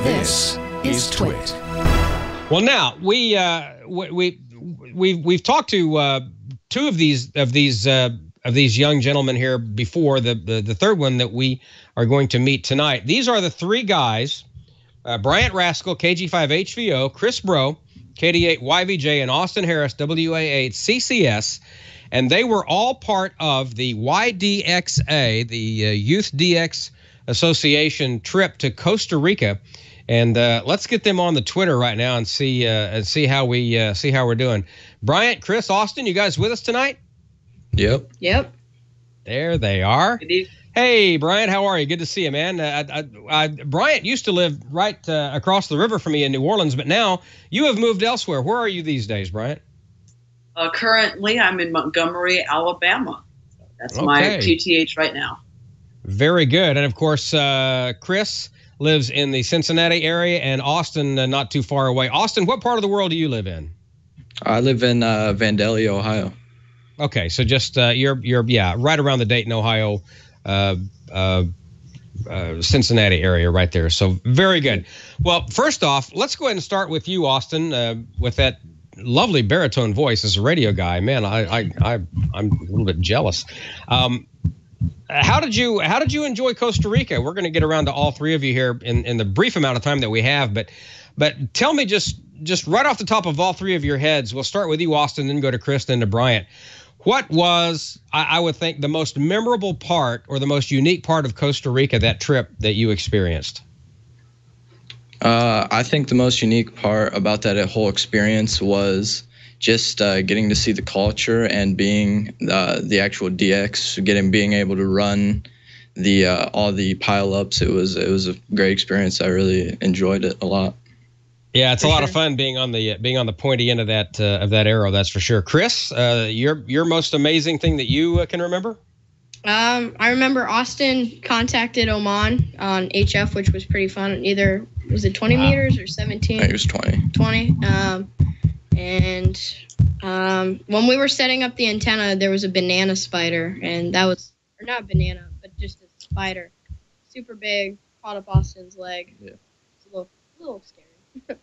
This is TWiT. Well, now we've talked to two of these young gentlemen here before. The third one that we are going to meet tonight. These are the three guys: Bryant Rascoll, KG5HVO, Chris Brault, KD8YVJ, and Austin Harris, WA8 CCS. And they were all part of the YDXA, the Youth DX Association trip to Costa Rica. And let's get them on the Twitter right now and see how we're doing. Bryant, Chris, Austin, you guys with us tonight? Yep. There they are. Good evening. Hey, Bryant, how are you? Good to see you, man. Bryant used to live right across the river from me in New Orleans, but now you have moved elsewhere. Where are you these days, Bryant? Currently, I'm in Montgomery, Alabama. That's my QTH right now. Very good. And, of course, Chris lives in the Cincinnati area, and Austin not too far away. Austin, what part of the world do you live in? I live in Vandalia, Ohio. Okay, so just you're right around the Dayton, Ohio, Cincinnati area right there. So very good. Well, first off, let's go ahead and start with you, Austin, with that lovely baritone voice as a radio guy. Man, I'm a little bit jealous. How did you enjoy Costa Rica? We're going to get around to all three of you here in the brief amount of time that we have, but tell me just right off the top of all three of your heads. We'll start with you, Austin, then go to Chris, then to Bryant. What was, I would think, the most memorable part or the most unique part of Costa Rica, that trip that you experienced? I think the most unique part about that whole experience was just getting to see the culture and being the actual DX, being able to run all the pile-ups. It was a great experience. I really enjoyed it a lot. Yeah, it's a lot of fun being on the pointy end of that arrow. That's for sure. Chris, your most amazing thing that you can remember? I remember Austin contacted Oman on HF, which was pretty fun. Either was it 20 meters or 17? I think it was 20. 20. And when we were setting up the antenna, there was a banana spider, and that was, or not banana, but just a spider, super big, caught up Austin's leg. Yeah, it's a little scary.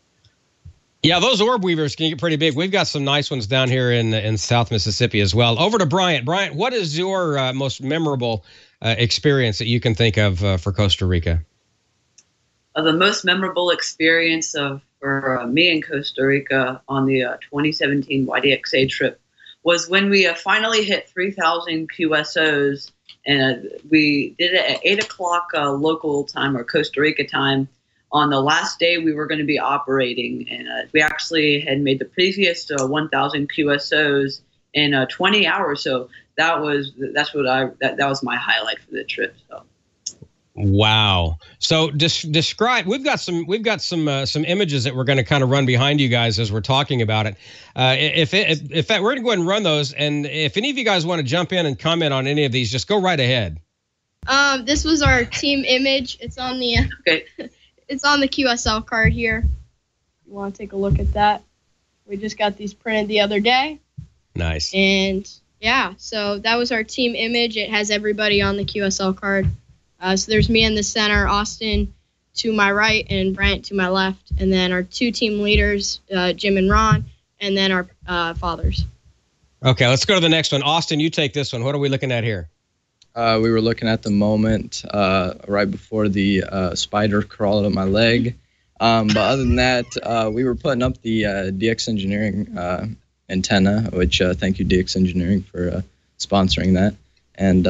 Yeah, those orb weavers can get pretty big. We've got some nice ones down here in South Mississippi as well. Over to Bryant. Bryant, what is your most memorable experience that you can think of for Costa Rica? The most memorable experience for me in Costa Rica on the 2017 YDXA trip was when we finally hit 3,000 QSOs, and we did it at 8 o'clock local time or Costa Rica time. On the last day we were going to be operating, and we actually had made the previous 1,000 QSOs in 20 hours. So that was my highlight for the trip. So. Wow. So describe. We've got some images that we're going to kind of run behind you guys as we're talking about it. If we're going to go ahead and run those, and if any of you guys want to jump in and comment on any of these, just go right ahead. This was our team image. It's on the. Okay. It's on the QSL card here. You want to take a look at that? We just got these printed the other day. Nice. And yeah, so that was our team image. It has everybody on the QSL card. So there's me in the center, Austin to my right, and Bryant to my left. And then our two team leaders, Jim and Ron, and then our fathers. Okay, let's go to the next one. Austin, you take this one. What are we looking at here? We were looking at the moment right before the spider crawled up my leg. But other than that, we were putting up the DX Engineering antenna, which thank you, DX Engineering, for sponsoring that. And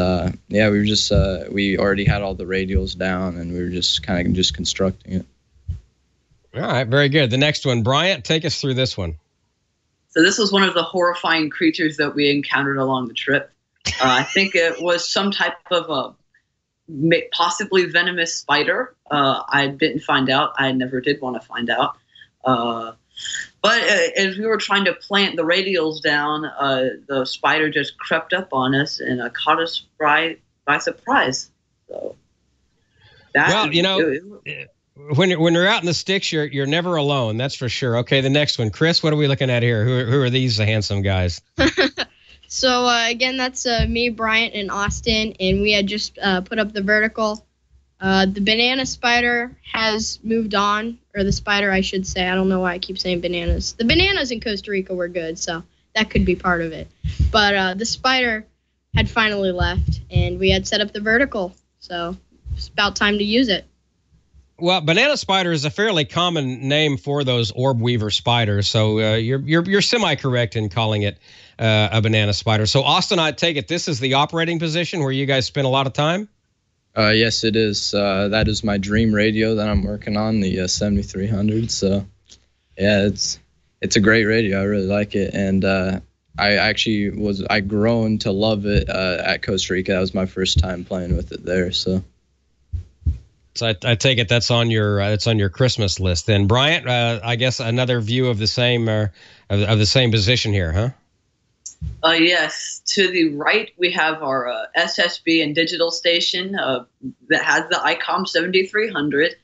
yeah, we were just we already had all the radials down, and we were just kind of just constructing it. All right, very good. The next one, Bryant, take us through this one. So this was one of the horrifying creatures that we encountered along the trip. I think it was some type of a possibly venomous spider. I didn't find out. I never did want to find out. But as we were trying to plant the radials down, the spider just crept up on us and caught us by surprise. So when you're out in the sticks, you're never alone. That's for sure. Okay, the next one, Chris. What are we looking at here? Who are these handsome guys? So, again, that's me, Bryant, and Austin, and we had just put up the vertical The banana spider has moved on, or the spider, I should say. I don't know why I keep saying bananas. The bananas in Costa Rica were good, so that could be part of it. But the spider had finally left, and we had set up the vertical, so it's about time to use it. Well, banana spider is a fairly common name for those orb weaver spiders, so you're semi-correct in calling it a banana spider. So, Austin, I take it this is the operating position where you guys spend a lot of time? Yes, it is. That is my dream radio that I'm working on, the 7300. So, yeah, it's a great radio. I really like it, and I grown to love it at Costa Rica. That was my first time playing with it there. So I take it that's on your it's on your Christmas list. Then, Bryant, I guess another view of the same of the same position here, huh? Yes. To the right, we have our SSB and digital station that has the ICOM 7300.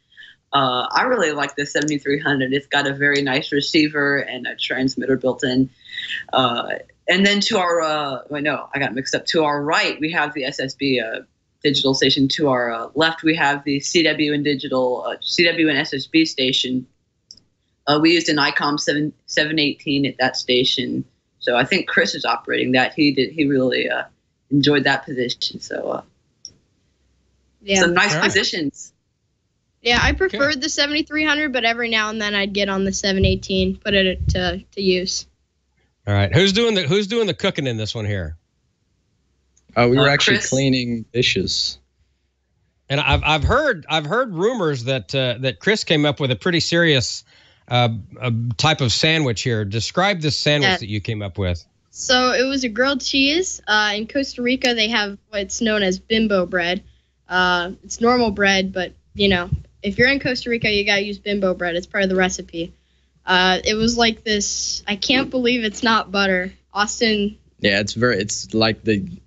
I really like the 7300. It's got a very nice receiver and a transmitter built in. And then to our, I got mixed up. To our right, we have the SSB digital station. To our left, we have the CW and SSB station. We used an ICOM 718 at that station. So I think Chris is operating that. He really enjoyed that position. So some nice positions. Yeah, I preferred the 7300, but every now and then I'd get on the 718, put it to use. All right, who's doing the cooking in this one here? We were actually Chris. cleaning dishes. And I've heard rumors that Chris came up with a pretty serious a type of sandwich here. Describe this sandwich that you came up with. So it was a grilled cheese. In Costa Rica, they have what's known as bimbo bread. It's normal bread, but if you're in Costa Rica, you gotta use bimbo bread. It's part of the recipe. It was like this. I can't believe it's not butter, Austin. Yeah, it's the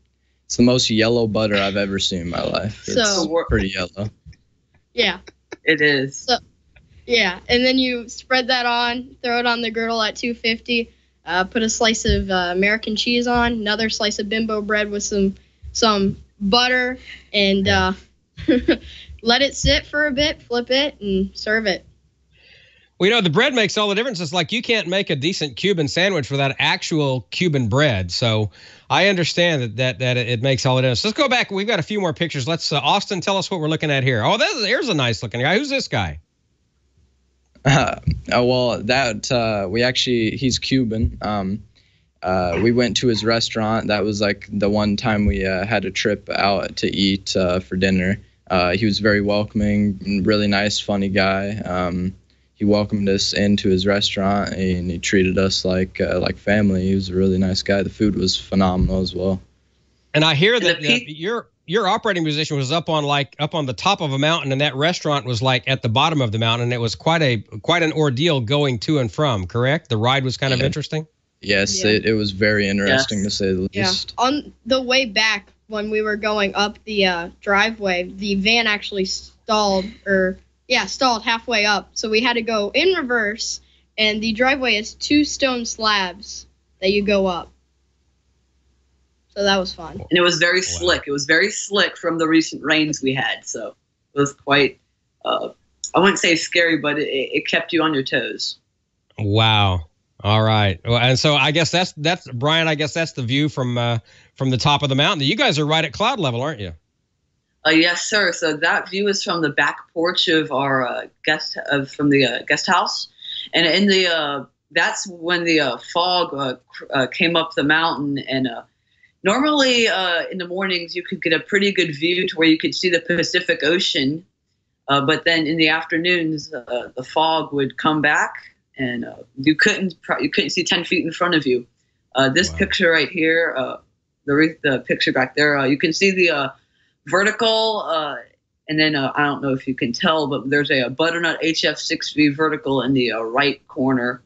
most yellow butter I've ever seen in my life. It's pretty yellow. Yeah, it is. So, yeah, and then you spread that on, throw it on the griddle at 250, put a slice of American cheese on, another slice of bimbo bread with some butter, and let it sit for a bit, flip it, and serve it. Well, the bread makes all the difference. It's like you can't make a decent Cuban sandwich without actual Cuban bread. So I understand that it makes all the difference. Let's go back. We've got a few more pictures. Let's, Austin, tell us what we're looking at here. Oh, there's a nice looking guy. Who's this guy? He's Cuban. We went to his restaurant. That was like the one time we had a trip out to eat for dinner. He was very welcoming, really nice, funny guy. He welcomed us into his restaurant and he treated us like family. He was a really nice guy. The food was phenomenal as well. And I hear that your operating position was up on the top of a mountain, and that restaurant was like at the bottom of the mountain, and it was quite an ordeal going to and from, correct? The ride was kind of interesting? Yes, yeah. It was very interesting to say the least. Yeah. On the way back, when we were going up the driveway, the van actually stalled halfway up. So we had to go in reverse, and the driveway is 2 stone slabs that you go up. So that was fun. And it was very slick. It was very slick from the recent rains we had. So it was quite, I wouldn't say scary, but it kept you on your toes. Wow. All right. Well, and so I guess that's Brian, I guess that's the view from the top of the mountain. You guys are right at cloud level, aren't you? Yes, sir. So that view is from the back porch of our guest house. And in the that's when the fog came up the mountain, and normally in the mornings you could get a pretty good view to where you could see the Pacific Ocean, but then in the afternoons the fog would come back, and you couldn't see 10 feet in front of you. This picture right here, the picture back there, you can see the vertical, and then I don't know if you can tell, but there's a butternut HF6V vertical in the right corner.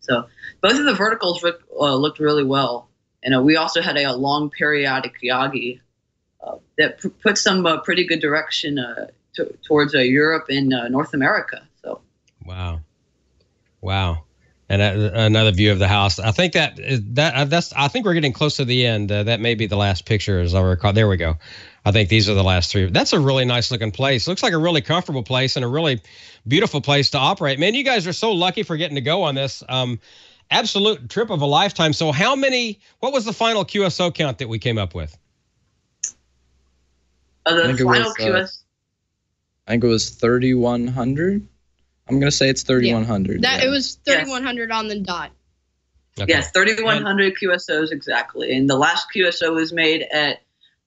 So both of the verticals looked really well. And we also had a long periodic Yagi that put some pretty good direction towards Europe and North America. So wow. And another view of the house. I think I think we're getting close to the end. That may be the last picture, as I recall. There we go. I think these are the last three. That's a really nice looking place. Looks like a really comfortable place and a really beautiful place to operate. Man, you guys are so lucky for getting to go on this. Absolute trip of a lifetime. So what was the final QSO count that we came up with? The final QSO. I think it was 3,100. I'm going to say it's 3,100. Yeah. It was 3,100 on the dot. Okay. Yes, 3,100 QSOs exactly. And the last QSO was made at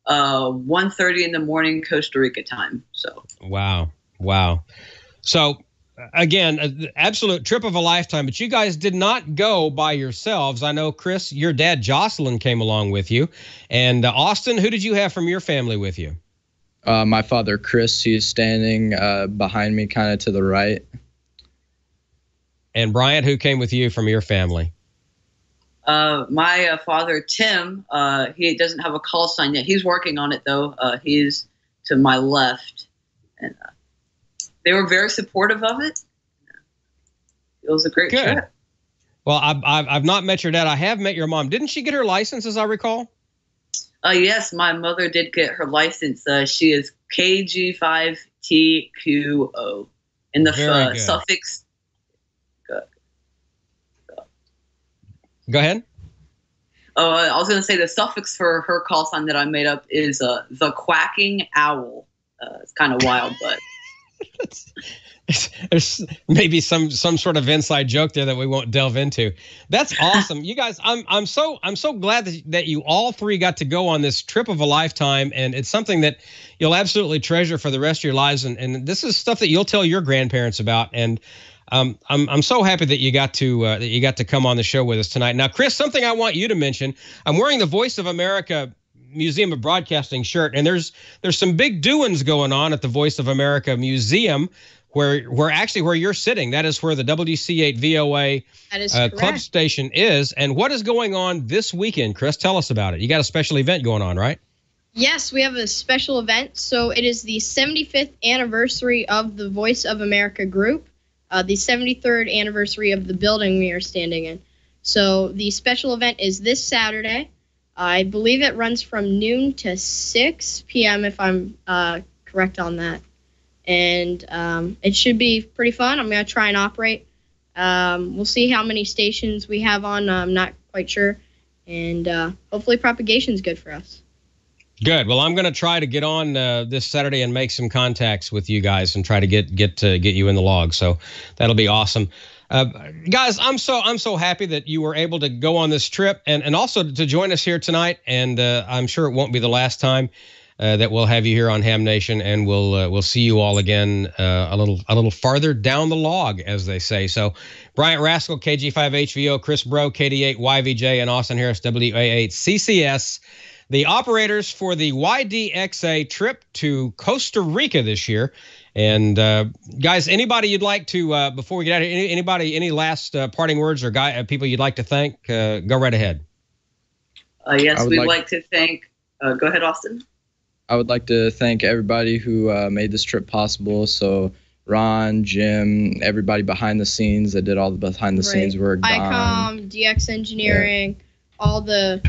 1:30 in the morning Costa Rica time. So wow. So again, an absolute trip of a lifetime. But you guys did not go by yourselves. I know, Chris, your dad Jocelyn came along with you, and Austin, who did you have from your family with you? My father, Chris, he's standing behind me, kind of to the right. And Bryant, who came with you from your family? My father, Tim, he doesn't have a call sign yet. He's working on it, though. He's to my left. And they were very supportive of it. It was a great trip. Well, I've not met your dad. I have met your mom. Didn't she get her license, as I recall? Yes, my mother did get her license. She is KG5TQO. And the suffix... Go ahead. Oh, I was going to say the suffix for her call sign that I made up is the quacking owl. It's kind of wild, but there's maybe some sort of inside joke there that we won't delve into. That's awesome, you guys. I'm so glad that you all three got to go on this trip of a lifetime, and it's something that you'll absolutely treasure for the rest of your lives. And this is stuff that you'll tell your grandparents about. And I'm so happy that you got to come on the show with us tonight. Now, Chris, something I want you to mention. I'm wearing the Voice of America Museum of Broadcasting shirt, and there's some big doings going on at the Voice of America Museum, where you're sitting. That is where the WC8 VOA club station is. And what is going on this weekend, Chris? Tell us about it. You got a special event going on, right? Yes, we have a special event. So it is the 75th anniversary of the Voice of America group. The 73rd anniversary of the building we are standing in. So the special event is this Saturday. I believe it runs from noon to 6 p.m. if I'm correct on that. And it should be pretty fun. I'm going to try and operate. We'll see how many stations we have on. I'm not quite sure. And hopefully propagation's good for us. Good. Well, I'm going to try to get on this Saturday and make some contacts with you guys and try to get you in the log. So that'll be awesome. Guys, I'm so happy that you were able to go on this trip and also to join us here tonight. And I'm sure it won't be the last time that we'll have you here on Ham Nation, and we'll see you all again a little farther down the log, as they say. So Bryant Rascoll, KG5HVO, Chris Brault, KD8YVJ, and Austin Harris, WA8CCS. The operators for the YDXA trip to Costa Rica this year. And guys, anybody you'd like to, before we get out of here, any last parting words or people you'd like to thank? Go right ahead. Yes, we'd like to thank, go ahead, Austin. I would like to thank everybody who made this trip possible. So Ron, Jim, everybody behind the scenes that did all the behind the scenes work. ICOM, DX Engineering, all the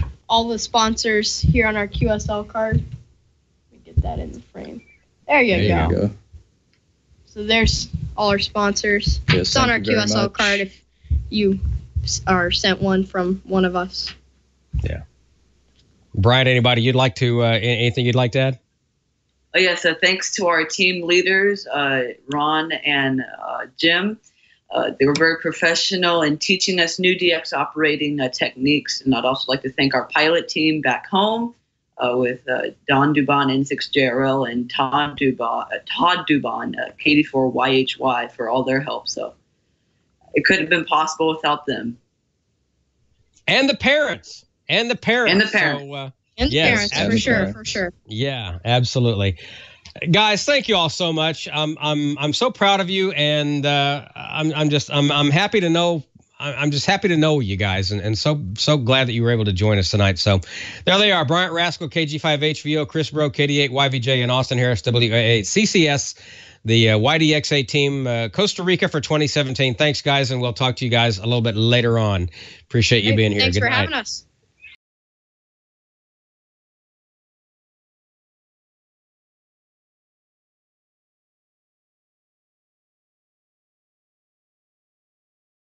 sponsors here on our QSL card. Let me get that in the frame. There you go. So there's all our sponsors. Yes, it's on our QSL card if you are sent one from one of us. Yeah. Brian, anybody you'd like to, anything you'd like to add? Yes, thanks to our team leaders, Ron and Jim. They were very professional in teaching us new DX operating techniques. And I'd also like to thank our pilot team back home with Don Dubon, N6JRL, and Todd Dubon, KD4YHY, for all their help. So it couldn't have been possible without them. And the parents. So, yes, parents, for sure. Yeah, absolutely. Guys, thank you all so much. I'm so proud of you, and I'm happy to know. I'm just happy to know you guys, and so glad that you were able to join us tonight. So there they are: Bryant Rascoll, KG5HVO, Chris Brault, KD8YVJ, and Austin Harris, WA8CCS. The YDXA team, Costa Rica for 2017. Thanks, guys, and we'll talk to you guys a little bit later on. Appreciate you being here. Thanks Good for night. having us.